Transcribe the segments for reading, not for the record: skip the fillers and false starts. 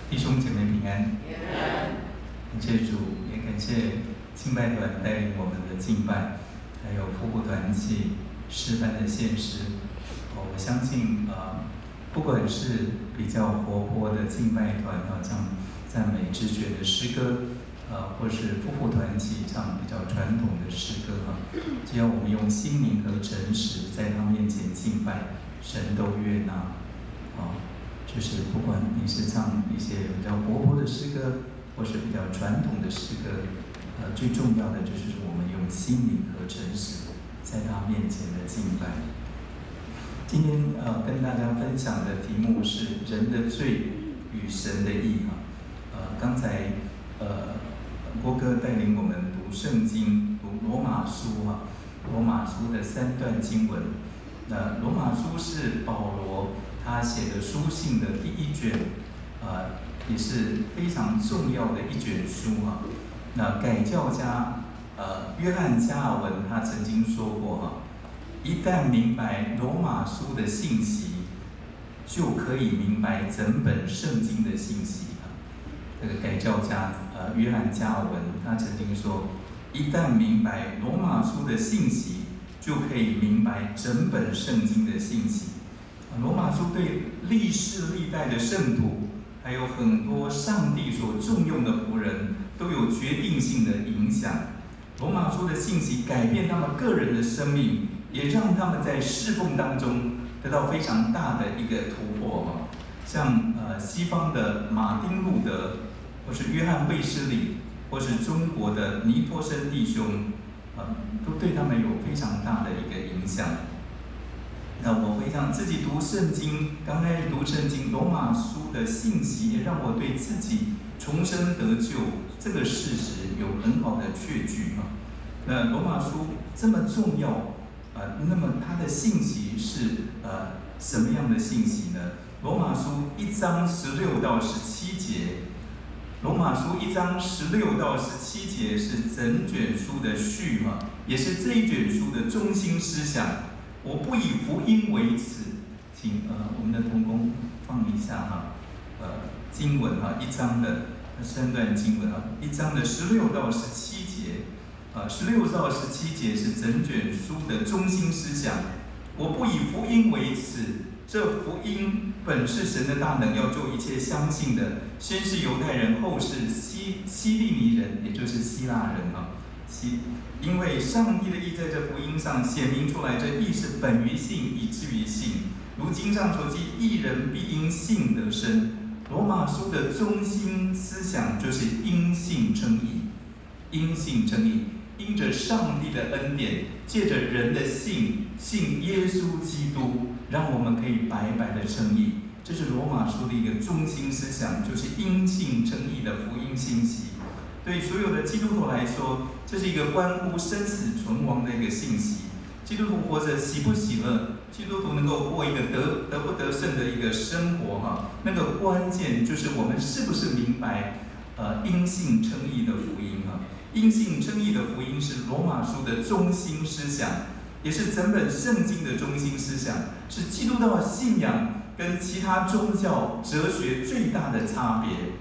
弟兄姐妹平安，感谢主，也感谢敬拜团带领我们的敬拜，还有夫妇团契诗班的献诗。我相信不管是比较活泼的敬拜团唱赞美之学的诗歌，或是夫妇团契唱比较传统的诗歌只要我们用心灵和诚实在他面前敬拜，神都悦纳。就是不管你是唱一些比较活泼的诗歌，或是比较传统的诗歌，最重要的就是我们用心灵和诚实在他面前的敬拜。今天跟大家分享的题目是人的罪与神的义刚才郭哥带领我们读圣经，读罗马书罗马书的3段经文。那罗马书是保罗他写的书信的第1卷，也是非常重要的一卷书那改教家约翰加尔文他曾经说过一旦明白罗马书的信息，就可以明白整本圣经的信息这个改教家约翰加尔文他曾经说，一旦明白罗马书的信息，就可以明白整本圣经的信息。罗马书对历世历代的圣徒，还有很多上帝所重用的仆人，都有决定性的影响。罗马书的信息改变他们个人的生命，也让他们在侍奉当中得到非常大的一个突破像西方的马丁路德，或是约翰卫斯理，或是中国的尼托生弟兄都对他们有非常大的一个影响。那我回想自己读圣经，刚开始读圣经，罗马书的信息也让我对自己重生得救这个事实有很好的确据那罗马书这么重要那么它的信息是什么样的信息呢？罗马书1章16到17节。罗马书1章16到17节是整卷书的序也是这一卷书的中心思想。我不以福音为耻，请我们的同工放一下经文1章的3段经文1章的16到17节，16到17节是整卷书的中心思想。我不以福音为耻，这福音本是神的大能，要救一切相信的，先是犹太人，后是希利尼人，也就是希腊人因为上帝的义在这福音上显明出来，这义是本于信，以至于信。如经上所记，义人必因信得生。罗马书的中心思想就是因信称义，因信称义，因着上帝的恩典，借着人的信耶稣基督，让我们可以白白的称义。这是罗马书的一个中心思想，就是因信称义的福音信息。对所有的基督徒来说，这是一个关乎生死存亡的一个信息。基督徒活着喜不喜乐？基督徒能够过一个得不得胜的一个生活那个关键就是我们是不是明白因信称义的福音因信称义的福音是罗马书的中心思想，也是整本圣经的中心思想，是基督教信仰跟其他宗教哲学最大的差别。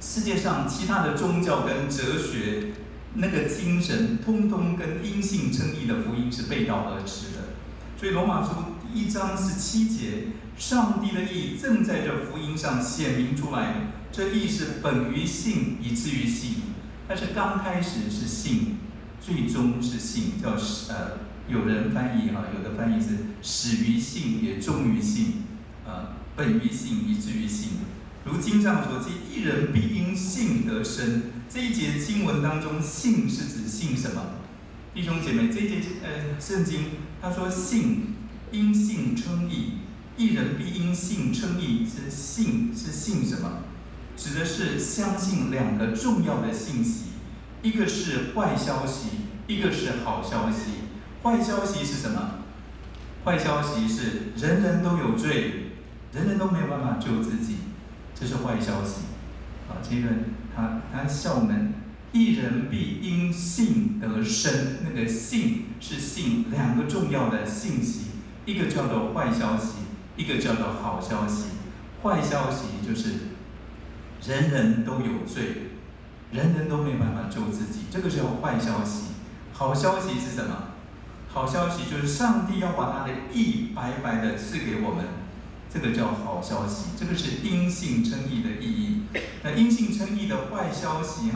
世界上其他的宗教跟哲学那个精神，通通跟因信称义的福音是背道而驰的。所以罗马书1章17节，上帝的义正在这福音上显明出来，这义是本于信，以至于信。但是刚开始是信，最终是信，叫有人翻译有的翻译是始于信，也终于信，本于信，以至于信。如经上所记，义人必因信得生。这一节经文当中，信是指信什么？弟兄姐妹，这一节圣经他说信因信称义，义人必因信称义，是信什么？指的是相信2个重要的信息，一个是坏消息，一个是好消息。坏消息是什么？坏消息是人人都有罪，人人都没有办法救自己，这是坏消息接着他笑门，义人必因信得生。那个信是信2个重要的信息，一个叫做坏消息，一个叫做好消息。坏消息就是人人都有罪，人人都没办法救自己，这个叫坏消息。好消息是什么？好消息就是上帝要把他的义白白的赐给我们，这个叫好消息，这个是因信称义的意义。那因信称义的坏消息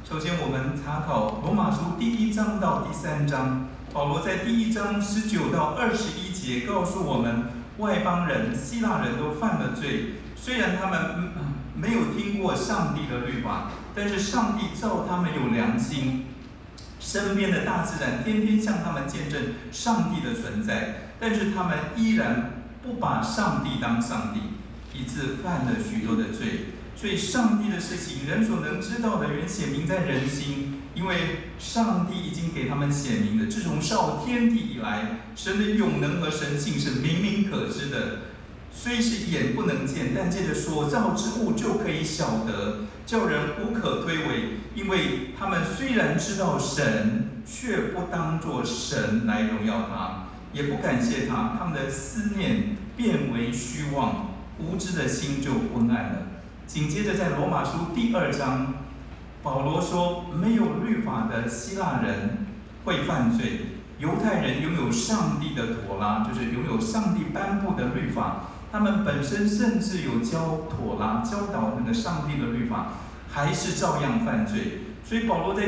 首先我们查考罗马书第1章到第3章，保罗在第1章19到21节告诉我们，外邦人、希腊人都犯了罪，虽然他们没有听过上帝的律法，但是上帝造他们有良心，身边的大自然天天向他们见证上帝的存在，但是他们依然不把上帝当上帝，以致犯了许多的罪。所以上帝的事情，人所能知道的，原显明在人心，因为上帝已经给他们显明了。自从造天地以来，神的永能和神性是明明可知的，虽是眼不能见，但借着所造之物就可以晓得，叫人无可推诿。因为他们虽然知道神，却不当作神来荣耀他，也不感谢他，他们的思念变为虚妄，无知的心就昏暗了。紧接着在罗马书第2章，保罗说，没有律法的希腊人会犯罪，犹太人拥有上帝的妥拉，就是拥有上帝颁布的律法，他们本身甚至有教妥拉，教导那个上帝的律法，还是照样犯罪。所以保罗在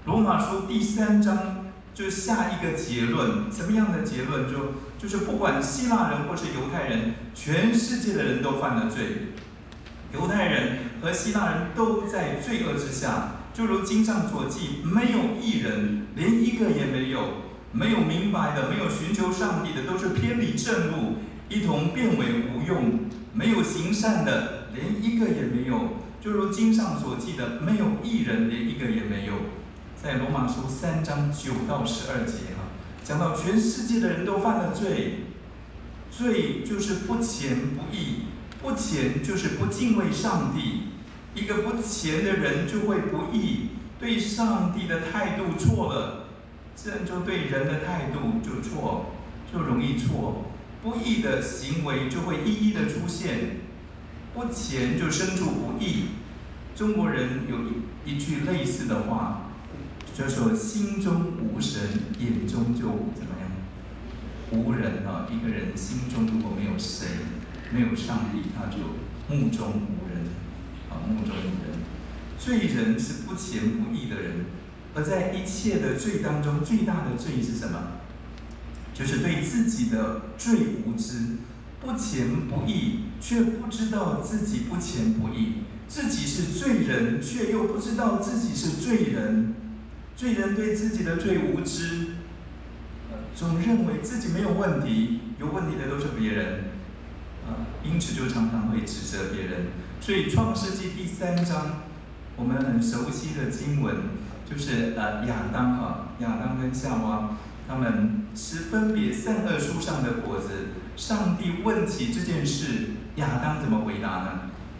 罗马书第3章就下一个结论，什么样的结论？就是不管希腊人或是犹太人，全世界的人都犯了罪。犹太人和希腊人都在罪恶之下，就如经上所记，没有义人，连一个也没有，没有明白的，没有寻求上帝的，都是偏离正路，一同变为无用，没有行善的，连一个也没有，就如经上所记的，没有义人，连一个也没有。在罗马书3章9到12节讲到全世界的人都犯了罪，罪就是不虔不义，不虔就是不敬畏上帝，一个不虔的人就会不义，对上帝的态度错了，自然就对人的态度就错，就容易错，不义的行为就会一一的出现，不虔就生出不义。中国人有一句类似的话，就说心中无神，眼中就怎么样？无人一个人心中如果没有神，没有上帝，他就目中无人目中无人。罪人是不虔不义的人，而在一切的罪当中，最大的罪是什么？就是对自己的罪无知，不虔不义，却不知道自己不虔不义，自己是罪人，却又不知道自己是罪人。罪人对自己的罪无知，总认为自己没有问题，有问题的都是别人，因此就常常会指责别人。所以创世纪第3章，我们很熟悉的经文，就是亚当跟夏娃，他们吃分别善恶树上的果子，上帝问起这件事，亚当怎么回答呢？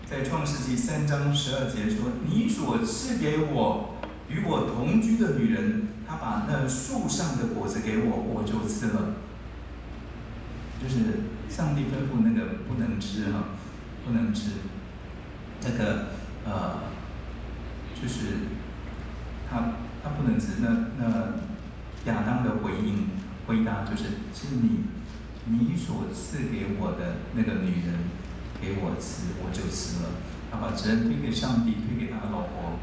在创世纪3章12节说：“你所赐给我与我同居的女人，她把那树上的果子给我，我就吃了。”就是上帝吩咐那个不能吃不能吃。这个就是他不能吃。那亚当的回答就是：是你所赐给我的那个女人给我吃，我就吃了。他把责任推给上帝，推给他的老婆。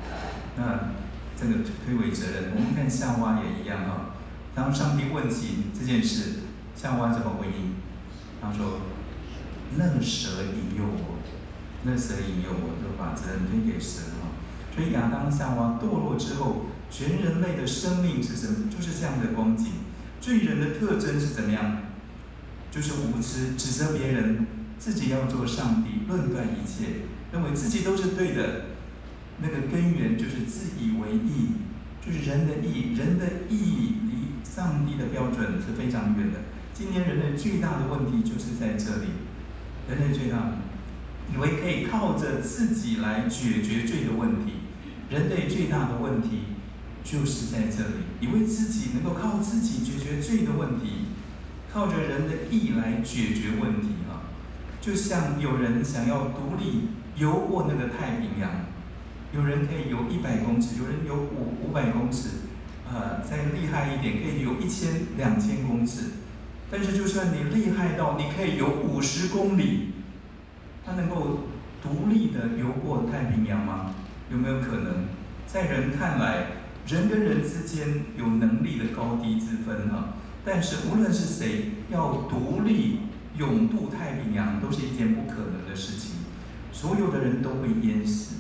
那这个推诿责任，我们看夏娃也一样当上帝问起这件事，夏娃怎么回应？他说：“那蛇引诱我，那蛇引诱我，就把责任推给蛇所以亚当夏娃堕落之后，全人类的生命是什么？就是这样的光景。罪人的特征是怎么样？就是无知，指责别人，自己要做上帝，论断一切，认为自己都是对的。那个根源就是自以为义，就是人的义。人的义离上帝的标准是非常远的。今天人类最大的问题就是在这里，人类最大的以为可以靠着自己来解决罪的问题。人类最大的问题就是在这里，以为自己能够靠自己解决罪的问题，靠着人的义来解决问题就像有人想要独立游过那个太平洋，有人可以游100公尺，有人游500公尺，再厉害一点可以游1000、2000公尺。但是就算你厉害到你可以游50公里，他能够独立的游过太平洋吗？有没有可能？在人看来，人跟人之间有能力的高低之分啊。但是无论是谁要独立勇渡太平洋，都是一件不可能的事情。所有的人都会淹死，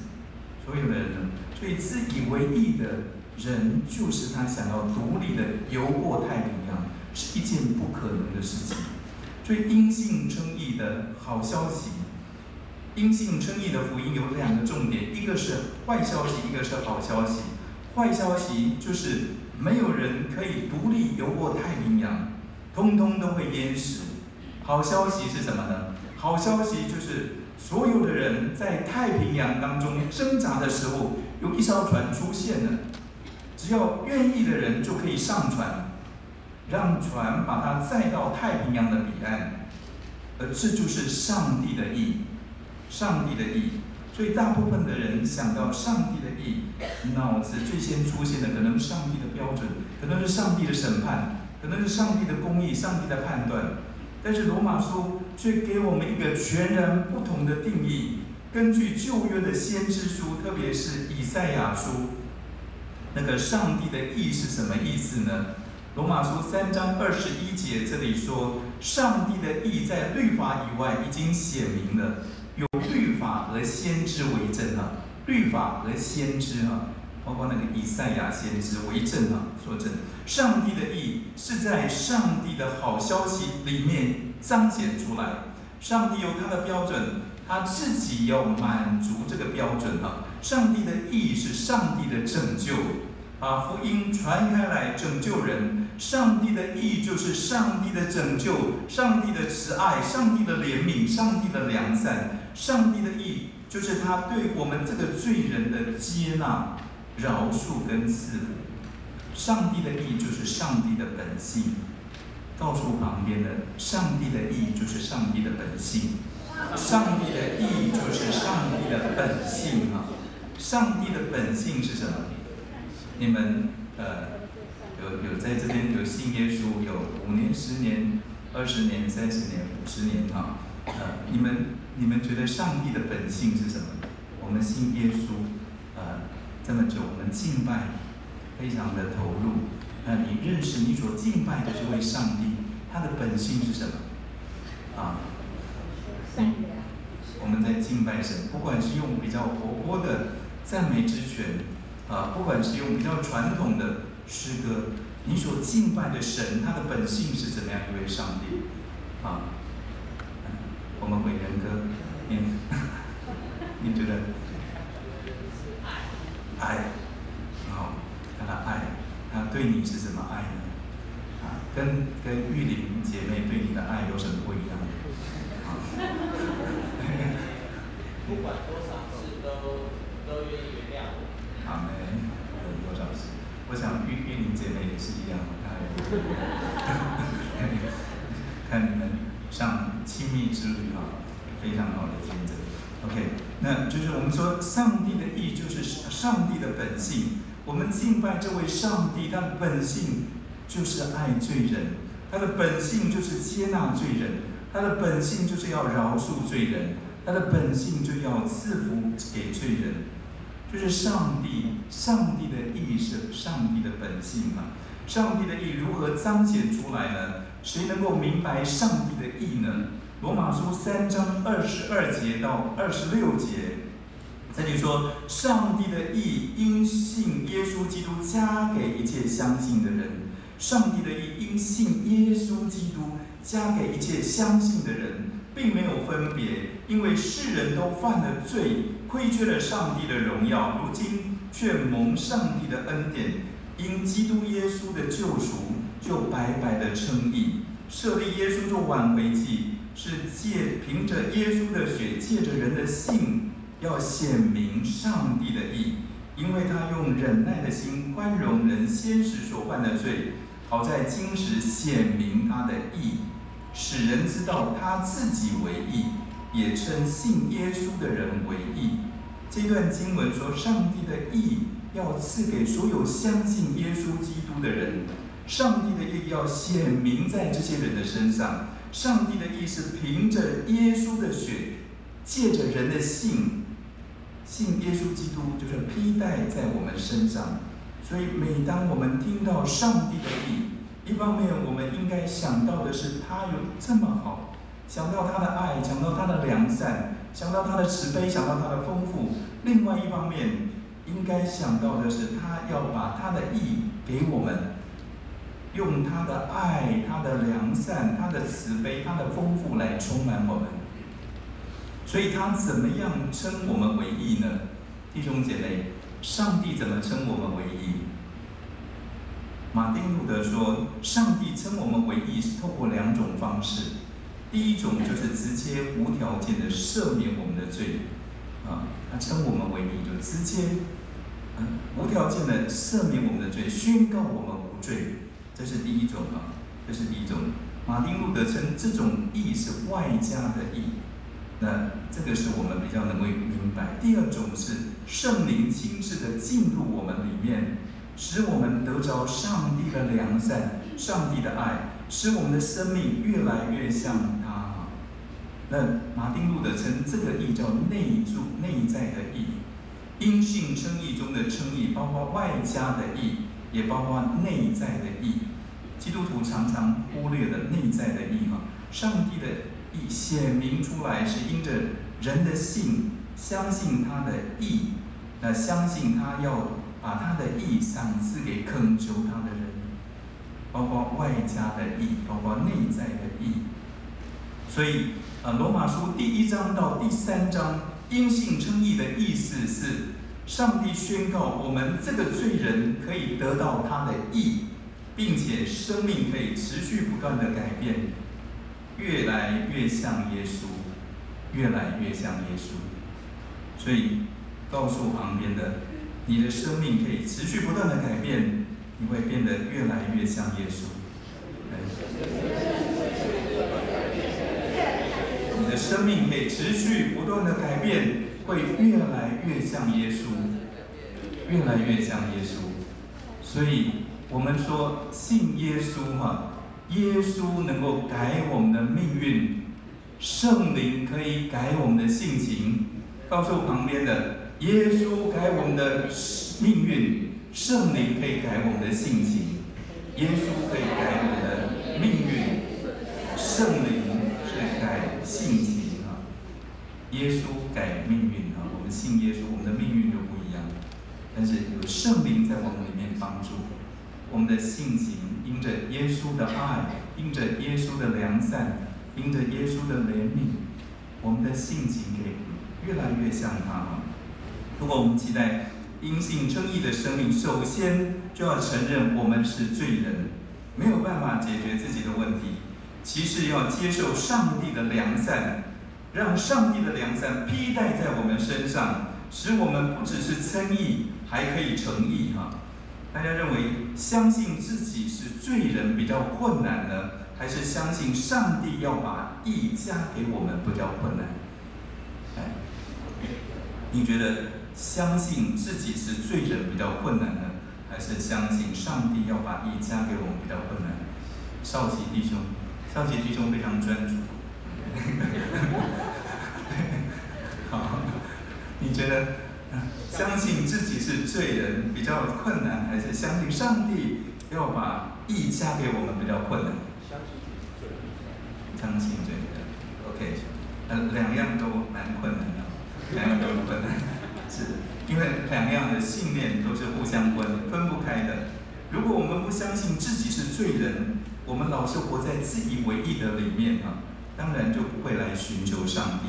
所有的人呢，所以自以为意的人，就是他想要独立的游过太平洋，是一件不可能的事情。所以因信称义的好消息，因信称义的福音有2个重点，一个是坏消息，一个是好消息。坏消息就是没有人可以独立游过太平洋，通通都会淹死。好消息是什么呢？好消息就是所有的人在太平洋当中挣扎的时候，有一艘船出现了，只要愿意的人就可以上船，让船把它载到太平洋的彼岸。而这就是上帝的义，上帝的义。所以大部分的人想到上帝的义，脑子最先出现的可能是上帝的标准，可能是上帝的审判，可能是上帝的公义，上帝的判断。但是罗马书却给我们一个全然不同的定义。根据旧约的先知书，特别是以赛亚书，那个上帝的义是什么意思呢？罗马书3章21节这里说，上帝的义在律法以外已经显明了，有律法和先知为证啊，律法和先知啊，包括那个以赛亚先知为证啊，说证。上帝的义是在上帝的好消息里面彰显出来。上帝有他的标准，他自己要满足这个标准啊。上帝的义是上帝的拯救，把福音传开来拯救人。上帝的义就是上帝的拯救，上帝的慈爱，上帝的怜悯，上帝的良善。上帝的义就是他对我们这个罪人的接纳、饶恕跟赐福。上帝的义就是上帝的本性。告诉旁边的，上帝的义就是上帝的本性。上帝的义就是上帝的本性啊！上帝的本性是什么？你们有在这边有信耶稣有5年、10年、20年、30年、50年啊？你们觉得上帝的本性是什么？我们信耶稣这么久，我们敬拜非常的投入。那你认识你所敬拜的这位上帝，他的本性是什么？我们在敬拜神，不管是用比较活泼的赞美之泉，不管是用比较传统的诗歌，你所敬拜的神，他的本性是怎么样一位上帝？我们伟人哥，你觉得？爱，好，他的爱。他对你是什么爱呢？跟玉玲姐妹对你的爱有什么不一样？不管多少次都愿意原谅我。阿门。多少次？我想玉玲姐妹也是一样，看你们上亲密之旅非常好的见证。OK， 那就是我们说上帝的义就是上帝的本性。我们敬拜这位上帝，他的本性就是爱罪人，他的本性就是接纳罪人，他的本性就是要饶恕罪人，他的本性就要赐福给罪人。就是上帝的义是上帝的本性嘛？上帝的义如何彰显出来呢？谁能够明白上帝的义呢？罗马书3章22节到26节。这里说，上帝的义因信耶稣基督加给一切相信的人。上帝的义因信耶稣基督加给一切相信的人，并没有分别，因为世人都犯了罪，亏缺了上帝的荣耀，如今却蒙上帝的恩典，因基督耶稣的救赎，就白白的称义。设立耶稣做挽回祭，是凭着耶稣的血，借着人的信，要显明上帝的义，因为他用忍耐的心宽容人先时所犯的罪，好在今时显明他的义，使人知道他自己为义，也称信耶稣的人为义。这段经文说，上帝的义要赐给所有相信耶稣基督的人，上帝的义要显明在这些人的身上。上帝的义是凭着耶稣的血，借着人的信耶稣基督，就是披戴在我们身上。所以每当我们听到上帝的义，一方面我们应该想到的是他有这么好，想到他的爱，想到他的良善，想到他的慈悲，想到他的丰富。另外一方面应该想到的是他要把他的义给我们，用他的爱，他的良善，他的慈悲，他的丰富来充满我们。所以他怎么样称我们为义呢？弟兄姐妹，上帝怎么称我们为义？马丁路德说，上帝称我们为义是透过2种方式。第一种就是直接无条件的赦免我们的罪，他称我们为义，就直接无条件的赦免我们的罪，宣告我们无罪。这是第一种这是第一种。马丁路德称这种义是外加的义，那这个是我们比较能够明白。第二种是圣灵亲自的进入我们里面，使我们得着上帝的良善、上帝的爱，使我们的生命越来越像他。那马丁路德称这个义叫内在的义。因信称义中的称义，包括外加的义，也包括内在的义。基督徒常常忽略了内在的义上帝的义显明出来，是因着人的信，相信他的义，那相信他要把他的义赏赐给恳求他的人，包括外加的义，包括内在的义。所以罗马书第1章到第3章，因信称义的意思是，上帝宣告我们这个罪人可以得到他的义，并且生命可以持续不断的改变，越来越像耶稣，越来越像耶稣。所以告诉旁边的，你的生命可以持续不断的改变，你会变得越来越像耶稣。你的生命可以持续不断的改变，会越来越像耶稣，越来越像耶稣。所以我们说信耶稣耶稣能够改我们的命运，圣灵可以改我们的性情。告诉旁边的，耶稣改我们的命运，圣灵可以改我们的性情。耶稣可以改我们的命运，圣灵是改性情耶稣改命运我们信耶稣，我们的命运就不一样。但是有圣灵在我们里面帮助，我们的性情因着耶稣的爱，因着耶稣的良善，因着耶稣的怜悯，我们的性情可以越来越像他。如果我们期待因信称义的生命，首先就要承认我们是罪人，没有办法解决自己的问题。其次要接受上帝的良善，让上帝的良善披戴在我们身上，使我们不只是称义，还可以成义大家认为相信自己是罪人比较困难呢，还是相信上帝要把义加给我们比较困难？你觉得相信自己是罪人比较困难呢，还是相信上帝要把义加给我们比较困难？少奇弟兄非常专注。好，你觉得相信自己是罪人比较困难，还是相信上帝要把义加给我们比较困难？相信罪人。OK， 两样都蛮困难的，两样都困难，是因为两样的信念都是互相分不开的。如果我们不相信自己是罪人，我们老是活在自以为义的里面当然就不会来寻求上帝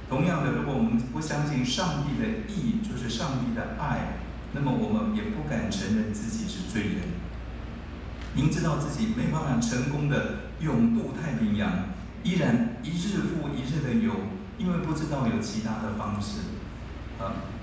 同样的，如果我们不相信上帝的义就是上帝的爱，那么我们也不敢承认自己是罪人。明知道自己没办法成功的永渡太平洋，依然一日复一日的游，因为不知道有其他的方式。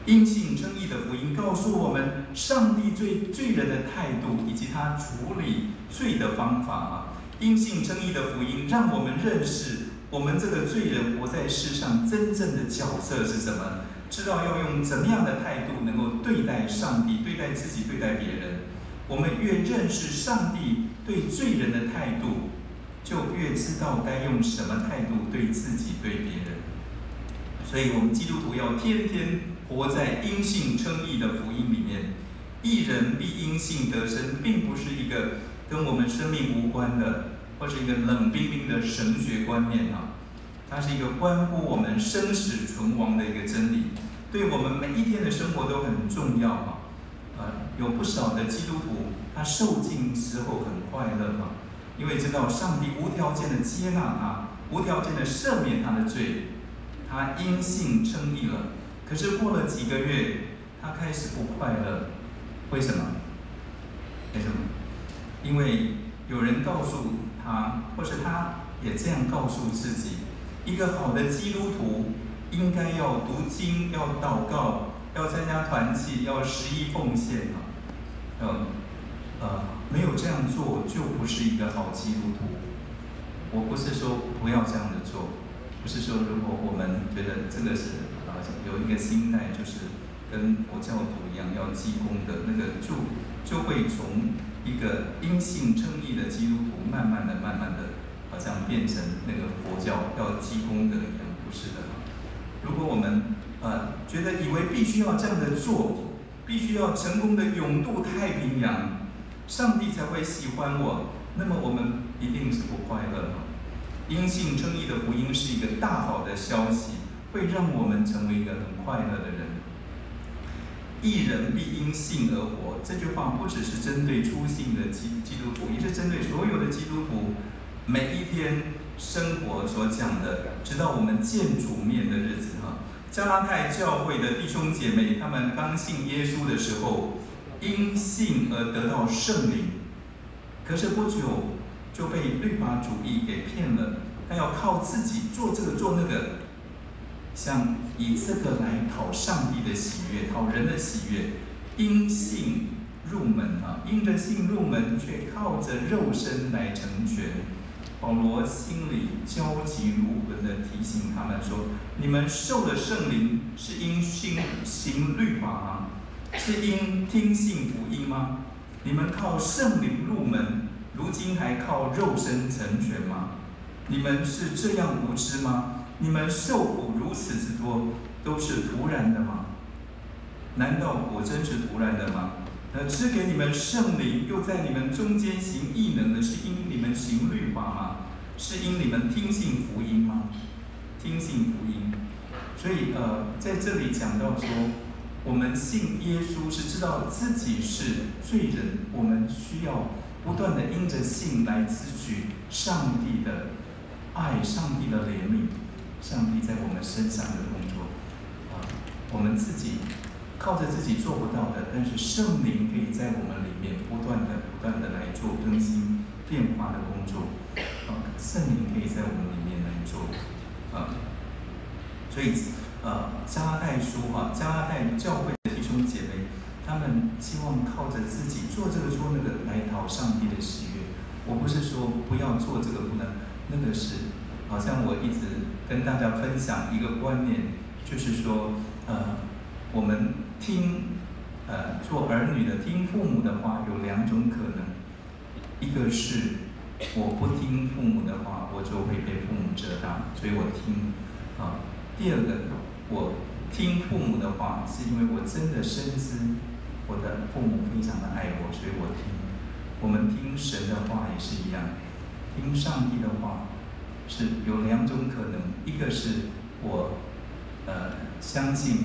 因信称义的福音告诉我们上帝罪人的态度以及他处理罪的方法因信称义的福音让我们认识我们这个罪人活在世上真正的角色是什么，知道要用怎么样的态度能够对待上帝、对待自己、对待别人。我们越认识上帝对罪人的态度，就越知道该用什么态度对自己、对别人。所以，我们基督徒要天天活在因信称义的福音里面。义人必因信得生，并不是一个跟我们生命无关的，或是一个冷冰冰的神学观念啊。它是一个关乎我们生死存亡的一个真理，对我们每一天的生活都很重要啊。有不少的基督徒，他受尽之后很快乐啊，因为知道上帝无条件的接纳他，无条件的赦免他的罪，他因信称义了。可是过了几个月，他开始不快乐，为什么？为什么？因为有人告诉他，或是他也这样告诉自己，一个好的基督徒应该要读经，要祷告，要参加团契，要十一奉献没有这样做就不是一个好基督徒。我不是说不要这样的做，不是说如果我们觉得这个是有一个心态，就是跟佛教徒一样要积功的那个，就会从一个因信称义的基督徒，慢慢的，好像变成那个佛教要积功德一样，不是的。如果我们觉得以为必须要这样的做，必须要成功的永渡太平洋，上帝才会喜欢我，那么我们一定是不快乐的。因信称义的福音是一个大好的消息，会让我们成为一个很快乐的人。义人必因信而活，这句话不只是针对初信的基督徒，也是针对所有的基督徒每一天生活所讲的，直到我们见主面的日子哈。加拉太教会的弟兄姐妹，他们刚信耶稣的时候，因信而得到圣灵，可是不久就被律法主义给骗了，他要靠自己做这个做那个，想以这个来讨上帝的喜悦，讨人的喜悦。因信入门因着信入门，却靠着肉身来成全。保罗心里焦急如焚地提醒他们说：你们受了圣灵，是因信行律法吗？是因听信福音吗？你们靠圣灵入门，如今还靠肉身成全吗？你们是这样无知吗？你们受苦如此之多，都是突然的吗？难道果真是突然的吗？赐给你们圣灵，又在你们中间行异能的，是因你们行律法吗？是因你们听信福音吗？听信福音。所以在这里讲到说，我们信耶稣是知道自己是罪人，我们需要不断的因着信来支取上帝的爱、上帝的怜悯、上帝在我们身上的工作。我们自己靠着自己做不到的，但是圣灵可以在我们里面不断的来做更新变化的工作。圣灵可以在我们里面来做。所以加拉太书加拉太教会的弟兄姐妹，他们希望靠着自己做这个做那个来讨上帝的喜悦。我不是说不要做这个不能，那个是好像我一直跟大家分享一个观念，就是说我们听做儿女的听父母的话有两种可能，一个是我不听父母的话，我就会被父母责打，所以我听第二个，我听父母的话，是因为我真的深知我的父母非常的爱我，所以我听。我们听神的话也是一样，听上帝的话是有两种可能，一个是我相信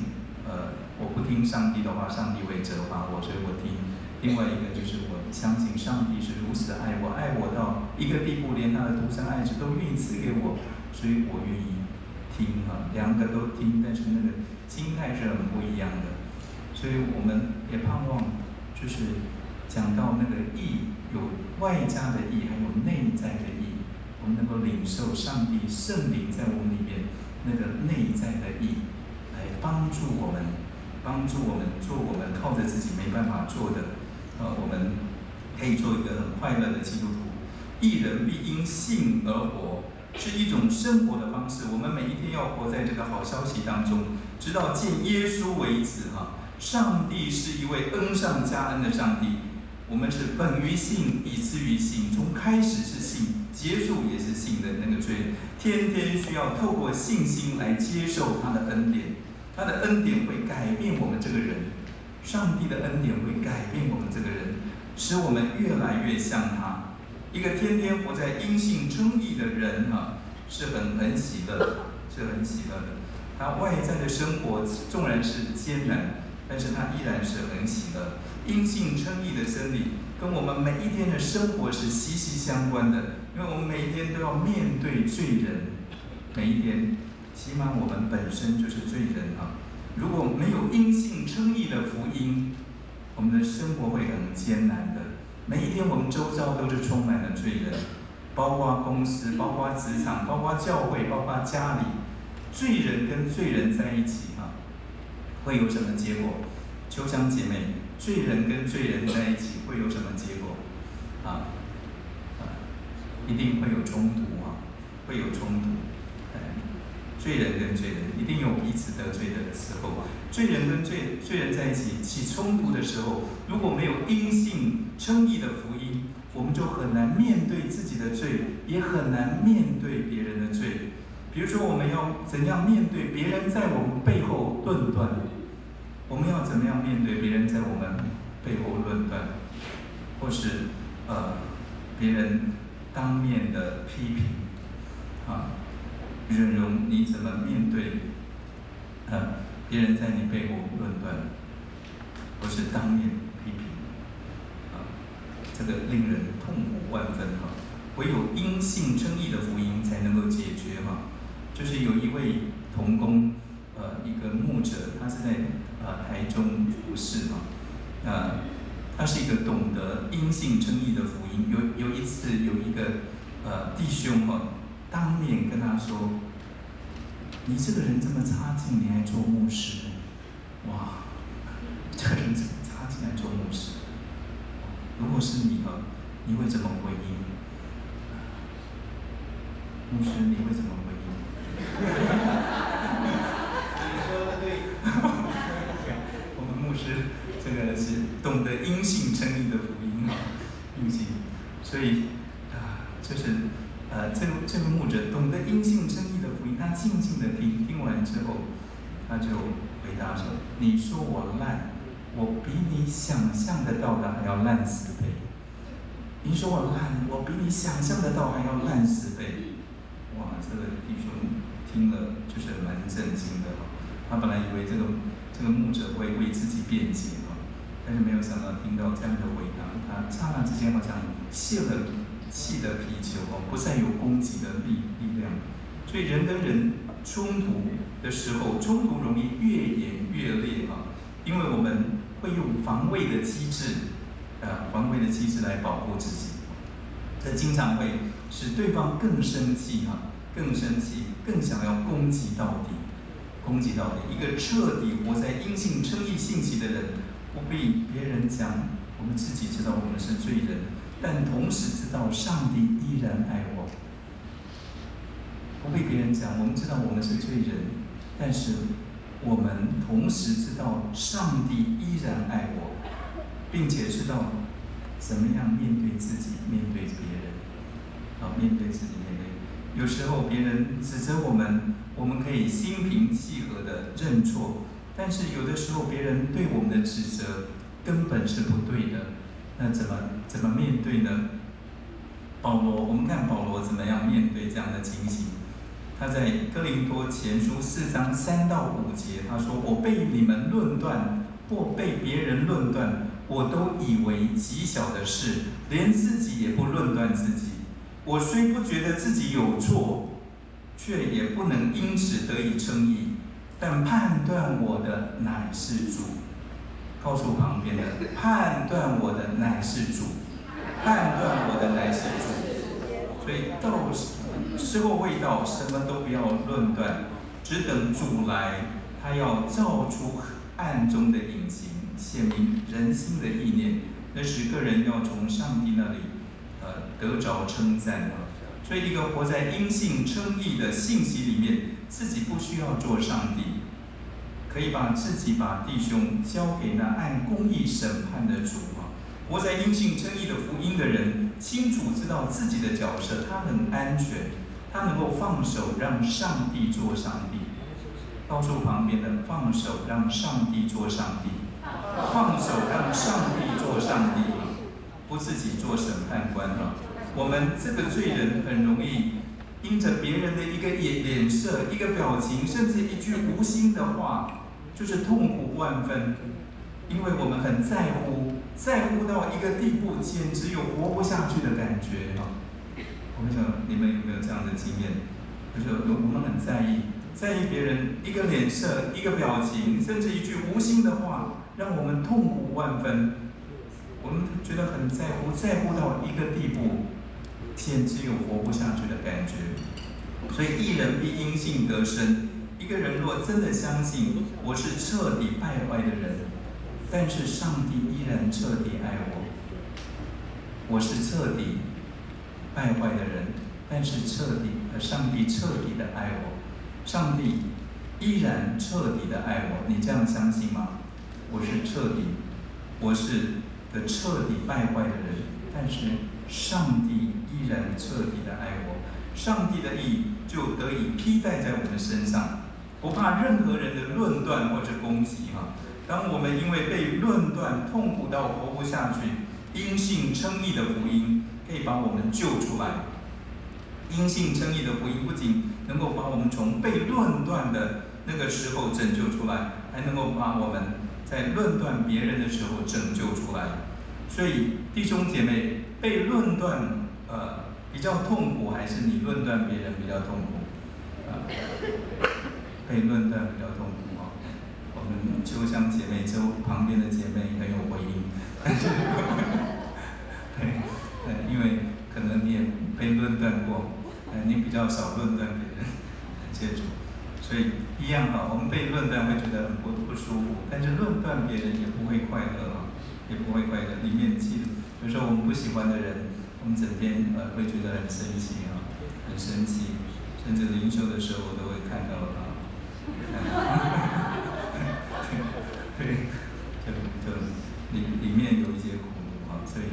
我不听上帝的话，上帝会责罚我，所以我听。另外一个就是我相信上帝是如此爱我，爱我到一个地步，连他的独生爱子都愿意赐给我，所以我愿意听两个都听，但是那个心态是很不一样的。所以我们也盼望，就是讲到那个义，有外加的义，还有内在的义，我们能够领受上帝圣灵在我们里面那个内在的义，来帮助我们做我们靠着自己没办法做的。我们可以做一个很快乐的基督徒。义人必因信而活，是一种生活的方式。我们每一天要活在这个好消息当中，直到见耶稣为止哈。上帝是一位恩上加恩的上帝，我们是本于信，以至于信，从开始是信，结束也是信的那个罪，天天需要透过信心来接受他的恩典，他的恩典会改变我们这个人，上帝的恩典会改变我们这个人，使我们越来越像他。一个天天活在因信称义的人是很喜乐的，是很喜乐的。他外在的生活纵然是艰难，但是他依然是很喜乐。因信称义的真理跟我们每一天的生活是息息相关的，因为我们每一天都要面对罪人，每一天，起码我们本身就是罪人如果没有因信称义的福音，我们的生活会很艰难的。每一天我们周遭都是充满了罪人，包括公司，包括职场，包括教会，包括家里，罪人跟罪人在一起会有什么结果？求想姐妹，罪人跟罪人在一起会有什么结果？一定会有冲突会有冲突。罪人跟罪人一定有彼此得罪的时候。罪人跟罪人在一起起冲突的时候，如果没有因信称义的福音，我们就很难面对自己的罪，也很难面对别人的罪。比如说，我们要怎样面对别人在我们背后论断？我们要怎么样面对别人在我们背后论断，或是别人当面的批评忍容你怎么面对别人在你背后论断，或是当面批评这个令人痛苦万分唯有因信称义的福音才能够解决就是有一位同工一个牧者，他是在台中服事他是一个懂得因信称义的福音。有一次有一个弟兄当面跟他说：“你这个人这么差劲，你还做牧师？哇，这个人这么差劲还做牧师？如果是你你会怎么回应？牧师，你会怎么回应？”你说的对。我们牧师这个是懂得因信称义的福音因信，所以就是这个牧者懂得因信称义的福音，他静静的听完之后，他就回答说：“你说我烂，我比你想象得到的还要烂10倍。你说我烂，我比你想象得到还要烂10倍。”哇，这个弟兄听了就是蛮震惊的他本来以为这个牧者会为自己辩解但是没有想到听到这样的回答，他刹那之间好像泄了气的皮球不再有攻击的力量。所以人跟人冲突的时候，冲突容易越演越烈因为我们会用防卫的机制来保护自己，这经常会使对方更生气更生气，更想要攻击到底。一个彻底活在因信称义信息的人，不必别人讲，我们自己知道我们是罪人，但同时知道上帝依然爱我。不必别人讲，我们知道我们是罪人，但是我们同时知道上帝依然爱我，并且知道怎么样面对自己，面对别人面对自己，面对。有时候别人指责我们，我们可以心平气和的认错，但是有的时候别人对我们的指责根本是不对的，那怎么面对呢？我们看保罗怎么样面对这样的情形。他在哥林多前书4章3到5节，他说：“我被你们论断，或被别人论断，我都以为极小的事，连自己也不论断自己。我虽不觉得自己有错，却也不能因此得以称义。但判断我的乃是主。”告诉旁边的，判断我的乃是主，判断我的乃是主。所以到时候未到，什么都不要论断，只等主来，他要照出暗中的隐情，显明人心的意念，那使个人要从上帝那里得着称赞所以，一个活在因信称义的信息里面，自己不需要做上帝，可以把自己把弟兄交给那按公义审判的主啊。活在因信称义的福音的人，清楚知道自己的角色，他很安全，他能够放手让上帝做上帝。告诉旁边的，放手让上帝做上帝，放手让上帝做上帝，不自己做审判官啊。我们这个罪人很容易因着别人的一个脸色、一个表情，甚至一句无心的话，就是痛苦万分，因为我们很在乎到一个地步，简直有活不下去的感觉啊！我不晓得你们有没有这样的经验？就是我们很在意别人一个脸色、一个表情，甚至一句无心的话，让我们痛苦万分。我们觉得很在乎到一个地步，简直有活不下去的感觉。所以义人必因信得生。一个人若真的相信我是彻底败坏的人，但是上帝依然彻底爱我。我是彻底败坏的人，但是上帝彻底的爱我。上帝依然彻底的爱我。你这样相信吗？我是个彻底败坏的人，但是上帝依然彻底的爱我。上帝的义就得以披戴在我们身上，不怕任何人的论断或者攻击哈。当我们因为被论断痛苦到活不下去，因信称义的福音可以把我们救出来。因信称义的福音不仅能够把我们从被论断的那个时候拯救出来，还能够把我们在论断别人的时候拯救出来。所以弟兄姐妹，被论断比较痛苦，还是你论断别人比较痛苦？被论断比较痛苦啊。我们秋香姐妹周旁边的姐妹很有回应，对，因为可能你也被论断过，你比较少论断别人，接触，所以一样哈，我们被论断会觉得很不舒服，但是论断别人也不会快乐啊，也不会快乐。里面记得，比如说我们不喜欢的人，我们整天会觉得很生气啊，很生气，甚至灵修的时候都会看到啊，对，就里面有一些苦毒啊，所以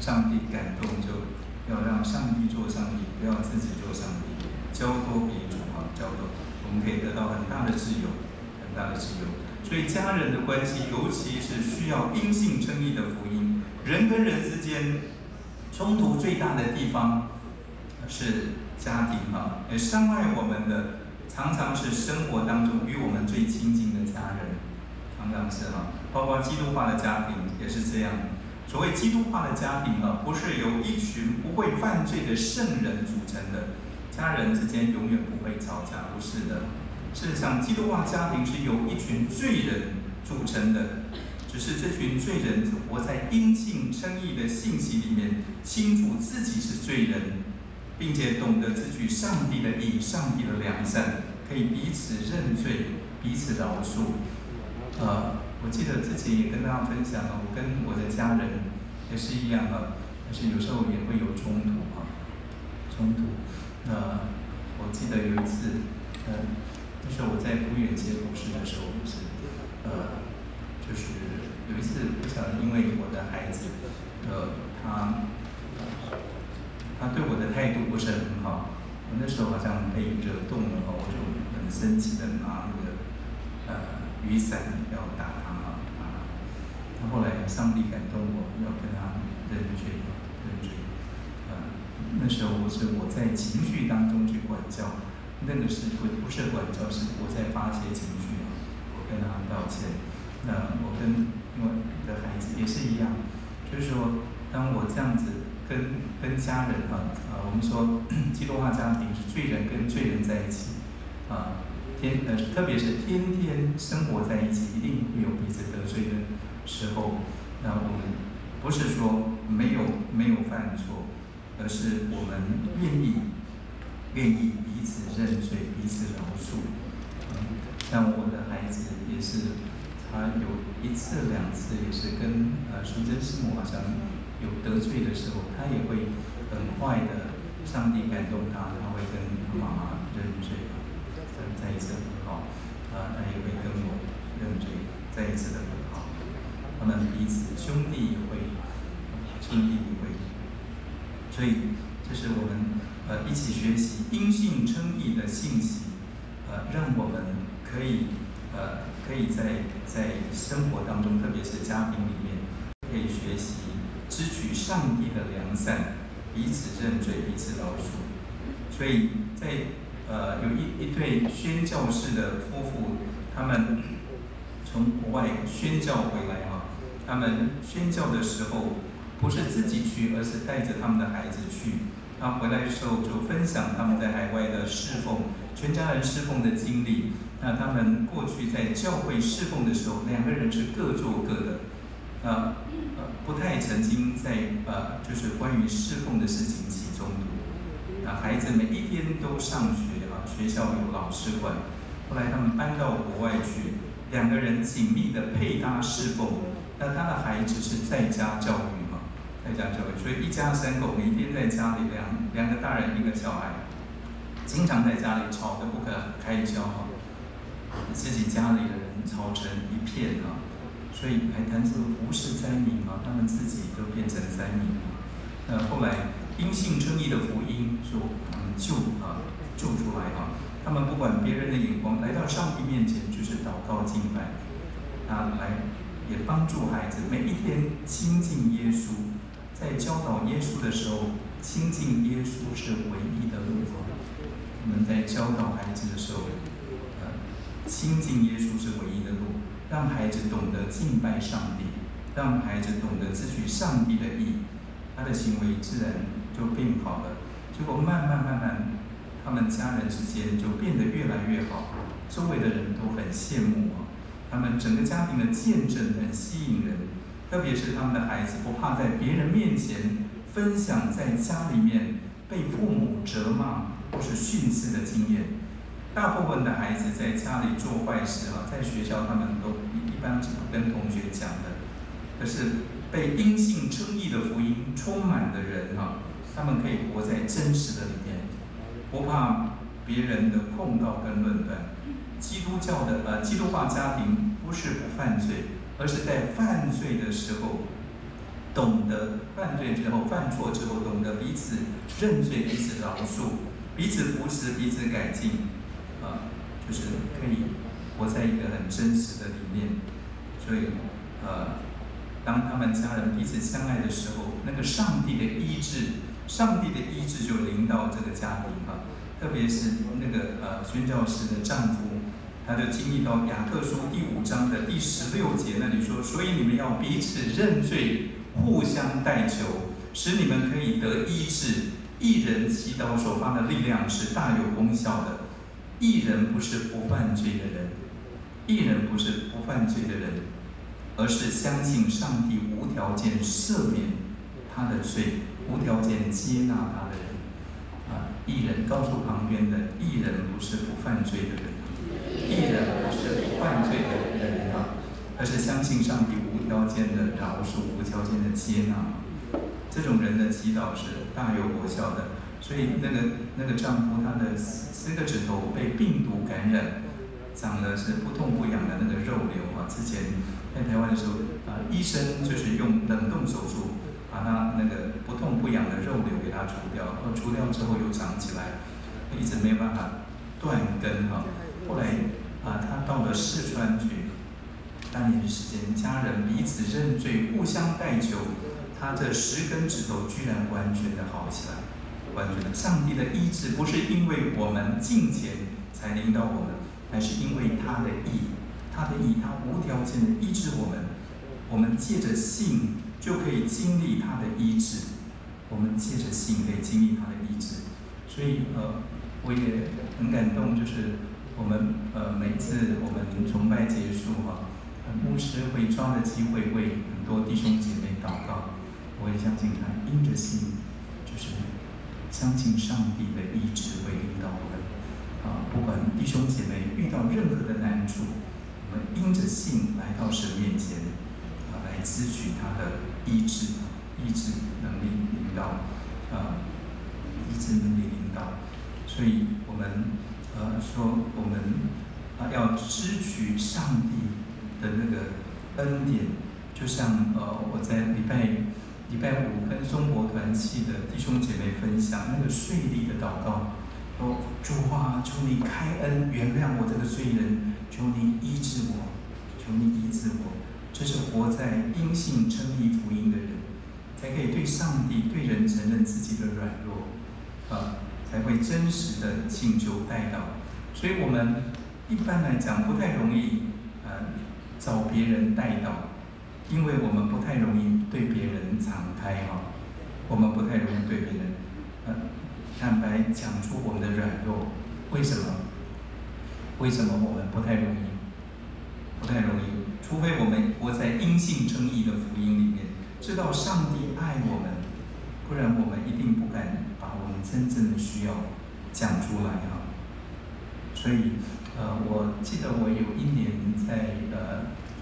上帝感动就要让上帝做上帝，不要自己做上帝，交托给主啊，交托，我们可以得到很大的自由，很大的自由。所以家人的关系，尤其是需要因信称义的福音，人跟人之间冲突最大的地方是家庭啊，伤害我们的常常是生活当中与我们最亲近的家人，常常是啊，包括基督化的家庭也是这样。所谓基督化的家庭啊，不是由一群不会犯罪的圣人组成的，家人之间永远不会吵架，不是的。事实上，基督化家庭是由一群罪人组成的，只是这群罪人活在因信称义的信息里面，清楚自己是罪人，并且懂得支取上帝的义、上帝的良善，可以彼此认罪、彼此饶恕。我记得之前也跟大家分享了，我跟我的家人也是一样的，但是有时候也会有冲突啊，冲突。我记得有一次，那时候我在不远街服侍的时候，就是有一次，不晓得因为我的孩子，他对我的态度不是很好，我那时候好像被惹动了，我就很生气的拿那个雨伞要打他啊。那后来上帝感动我，要跟他认罪。那时候我在情绪当中去管教，那个是不是管教，是我在发泄情绪，我跟他道歉。我跟我的孩子也是一样，就是说，当我这样子跟家人我们说基督化家庭是罪人跟罪人在一起特别是天天生活在一起，一定会有彼此得罪的时候。那我们不是说没有犯错，而是我们愿意彼此认罪、彼此饶恕。像我的孩子也是，他有1次2次也是跟淑珍师母好像有得罪的时候，他也会很快的上帝感动他，他会跟妈妈认罪，再一次和好，他也会跟我认罪，再一次的和好。他们彼此兄弟一会，兄弟一会。所以这是我们一起学习因信称义的信息，让我们可以在生活当中，特别是家庭里面，可以学习支取上帝的良善，彼此认罪，彼此饶恕。所以在有一对宣教士的夫妇，他们从国外宣教回来他们宣教的时候不是自己去，而是带着他们的孩子去。他回来的时候就分享他们在海外的侍奉，全家人侍奉的经历。那他们过去在教会侍奉的时候，两个人是各做各的，不太曾经在就是关于侍奉的事情起冲突。孩子每一天都上学学校有老师管。后来他们搬到国外去，两个人紧密的配搭侍奉。那他的孩子是在家教育在家教育，所以一家三口每天在家里两个大人一个小孩，经常在家里吵得不可开交自己家里的人吵成一片所以还谈这个服侍灾民他们自己都变成灾民后来因信称义的福音就把他们救出来他们不管别人的眼光，来到上帝面前就是祷告敬拜，来也帮助孩子每一天亲近耶稣。在教导耶稣的时候，亲近耶稣是唯一的路我们在教导孩子的时候，亲近耶稣是唯一的路，让孩子懂得敬拜上帝，让孩子懂得支取上帝的义，他的行为自然就变好了。结果慢慢，他们家人之间就变得越来越好，周围的人都很羡慕他们整个家庭的见证很吸引人。特别是他们的孩子不怕在别人面前分享在家里面被父母责骂或是训斥的经验。大部分的孩子在家里做坏事在学校他们都一般跟同学讲的。可是被因信称义的福音充满的人他们可以活在真实的里面，不怕别人的控告跟论断。基督化家庭不是不犯罪，而是在犯罪的时候，懂得犯罪之后、犯错之后，懂得彼此认罪、彼此饶恕、彼此扶持、彼此改进，就是可以活在一个很真实的里面。所以，当他们家人彼此相爱的时候，那个上帝的医治就临到这个家庭特别是那个宣教士的丈夫。他就经历到雅各书第5章的第16节那里说，所以你们要彼此认罪，互相代求，使你们可以得医治。义人祈祷所发的力量是大有功效的。义人不是不犯罪的人，而是相信上帝无条件赦免他的罪，无条件接纳他的人。义人告诉旁边的，义人不是不犯罪的人。义人不是不犯罪的人而是相信上帝无条件的饶恕、无条件的接纳。这种人的祈祷是大有果效的。所以那个丈夫他的4个指头被病毒感染，长的是不痛不痒的那个肉瘤之前在台湾的时候医生就是用冷冻手术把他那个不痛不痒的肉瘤给他除掉，除掉之后又长起来，一直没有办法断根后来他到了四川去，半年时间，家人彼此认罪，互相代求，他这10根指头居然完全的好起来，完全的。上帝的医治不是因为我们敬虔才临到我们，而是因为他的义，他无条件的医治我们。我们借着信就可以经历他的医治，所以我也很感动，就是我们每次我们崇拜结束牧师会抓着机会为很多弟兄姐妹祷告。我也相信他因着信，就是相信上帝的医治会领导我们不管弟兄姐妹遇到任何的难处，我们因着信来到神面前来支取他的医治能力领导医治能力领导。所以我们说我们要支取上帝的那个恩典，就像我在礼拜五跟中国团契的弟兄姐妹分享那个税吏的祷告，说主啊，求你开恩原谅我这个罪人，求你医治我，求你医治我。这是活在因信称义福音的人，才可以对上帝、对人承认自己的软弱，才会真实的请求代祷。所以我们一般来讲不太容易找别人代祷，因为我们不太容易对别人敞开我们不太容易对别人坦白讲出我们的软弱。为什么？为什么我们不太容易？不太容易，除非我们活在因信称义的福音里面，知道上帝爱我们，不然我们一定不敢把我们真正的需要讲出来所以我记得我有一年在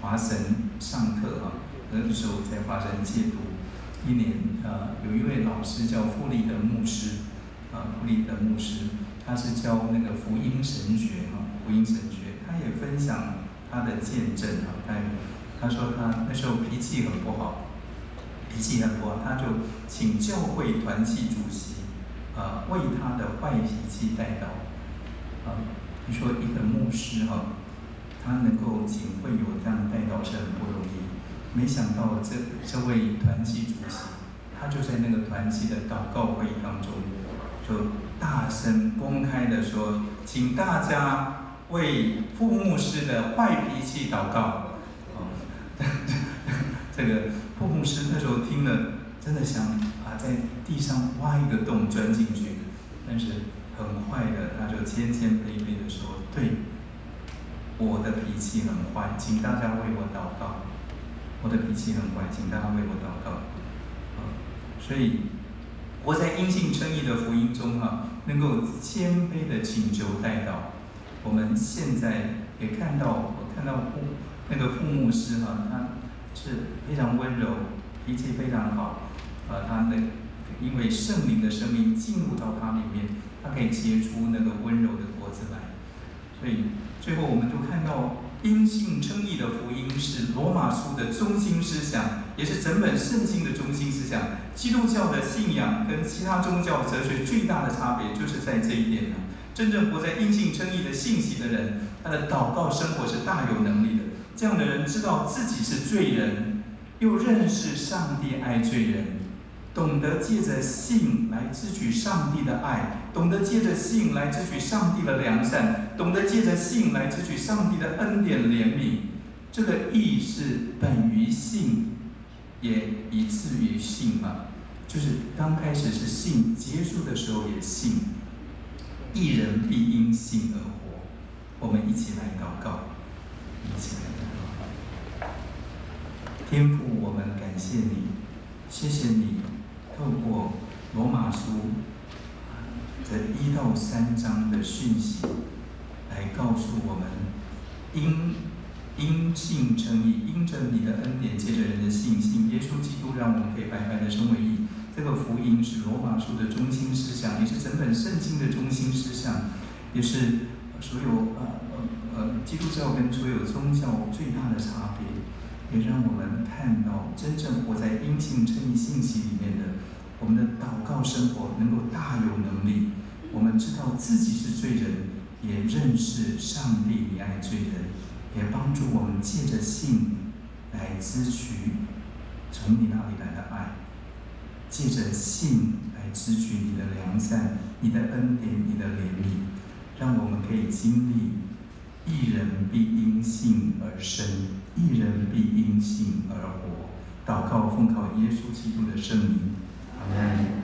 华神上课那个时候在华神戒毒一年，有一位老师叫傅立德牧师傅立德牧师，他是教那个福音神学福音神学，他也分享他的见证他说他那时候脾气很不好，他就请教会团契主席为他的坏脾气代祷你说一个牧师他能够请会友这样代祷是很不容易。没想到这位团契主席，他就在那个团契的祷告会议当中，就大声公开的说，请大家为傅牧师的坏脾气祷告。这个傅牧师那时候听了，真的想在地上挖一个洞钻进去，但是很快的他就谦谦卑卑的说，对，我的脾气很坏，请大家为我祷告。我的脾气很坏，请大家为我祷告。所以活在因信称义的福音中能够谦卑的请求代祷。我们现在也我看到那个傅牧师他是非常温柔，脾气非常好因为圣灵的生命进入到他里面，他可以结出那个温柔的果子来。所以最后我们就看到因信称义的福音是罗马书的中心思想，也是整本圣经的中心思想。基督教的信仰跟其他宗教哲学最大的差别就是在这一点真正活在因信称义的信息的人，他的祷告生活是大有能力的。这样的人知道自己是罪人，又认识上帝爱罪人，懂得借着信来支取上帝的爱，懂得借着信来支取上帝的良善，懂得借着信来支取上帝的恩典怜悯。这个义是本于信，也以至于信就是刚开始是信，结束的时候也信。义人必因信而活。我们一起来祷告，天父，我们感谢你，谢谢你透过罗马书这1到3章的讯息，来告诉我们因信称义，因着你的恩典，借着人的信心，耶稣基督让我们可以白白的成为义。这个福音是罗马书的中心思想，也是整本圣经的中心思想，也是所有基督教跟所有宗教最大的差别，也让我们看到真正活在因信称义信息里面的，我们的祷告生活能够大有能力。我们知道自己是罪人，也认识上帝你爱罪人，也帮助我们借着信来支取从你那里来的爱，借着信来支取你的良善、你的恩典、你的怜悯，让我们可以经历义人必因信而生，义人必因信而活。祷告奉靠耶稣基督的圣名，阿门。